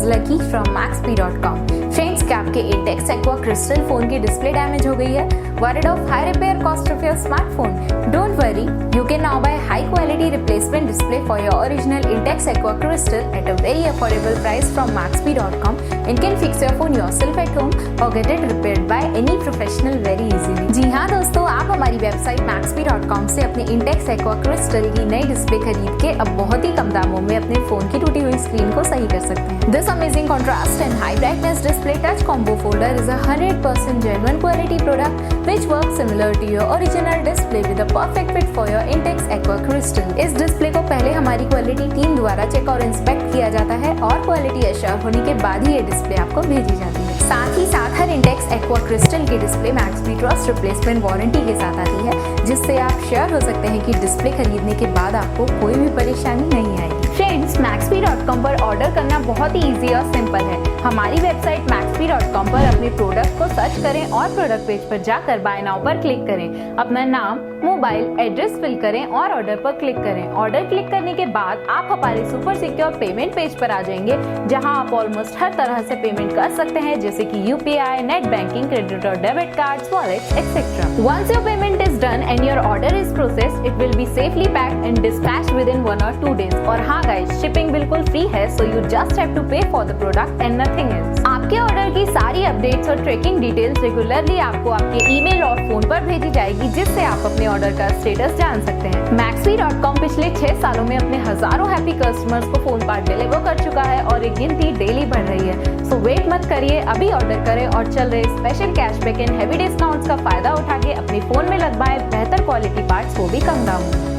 is Lucky from Maxbhi.com. Friends, क्या आपके Intex Aqua Crystal phone की डिस्प्ले डैमेज हो गई है? Worried of high repair cost of your smartphone? Don't worry, you can now buy high quality replacement display for your original Intex Aqua Crystal at a very affordable price from Maxbhi.com and can fix your phone yourself at home or get it repaired by any professional very easily. जी हाँ दोस्तों, आप हमारी website Maxbhi.com से अपने Intex Aqua Crystal की नई display खरीद के अब बहुत ही कम दामों में अपने फोन की टूटी हुई स्क्रीन को सही कर सकते हैं। This amazing contrast and high brightness display touch combo folder is a 100% genuine quality product which works similar to your original display with a perfect fit for your Intex Aqua Crystal. इस display को पहले हमारी quality team द्वारा check और inspect किया जाता है और क्वालिटी एश्योर होने के बाद ही ये डिस्प्ले आपको भेजी जाती है। साथ ही साथ हर Intex Aqua Crystal की display Maxbhi trust replacement warranty के साथ आती है, जिससे आप श्योर हो सकते हैं कि डिस्प्ले खरीदने के बाद आपको कोई भी परेशानी नहीं आएगी। फ्रेंड्स, Maxbhi.com पर ऑर्डर करना बहुत ही इजी और सिंपल है। हमारी वेबसाइट Maxbhi.com पर अपने प्रोडक्ट को सर्च करें और प्रोडक्ट पेज पर जाकर बाय नाउ पर क्लिक करें। अपना नाम, मोबाइल एड्रेस फिल करें और ऑर्डर पर क्लिक करें। ऑर्डर क्लिक करने के बाद आप हमारे सुपर सिक्योर पेमेंट पेज पर आ जाएंगे, जहां आप ऑलमोस्ट हर तरह से पेमेंट कर सकते हैं, जैसे कि यूपीआई, नेट बैंकिंग, क्रेडिट और debit cards, wallets, etcetera. Once your payment is done and your order is processed, it will be safely packed and dispatched within 1 or 2 days। और हाँ गाइस, शिपिंग बिल्कुल free है, so you just have to pay for the product and nothing else. आपके order की सारी updates और tracking details regularly आपको आपके ईमेल और फोन पर भेजी जाएगी, जिससे आप अपने ऑर्डर का स्टेटस जान सकते हैं। Maxbhi.com पिछले 6 सालों में अपने हजारों हैप्पी कस्टमर्स को फोन पार्ट डिलीवर कर चुका है और एक गिनती डेली बढ़ रही है। सो वेट मत करिए, अभी ऑर्डर करें और चल रहे special cashback and heavy discounts का फायदा उठा के अपने फोन में लगवाएं बेहतर क्वालिटी पार्ट्स, वो भी कम दाम में।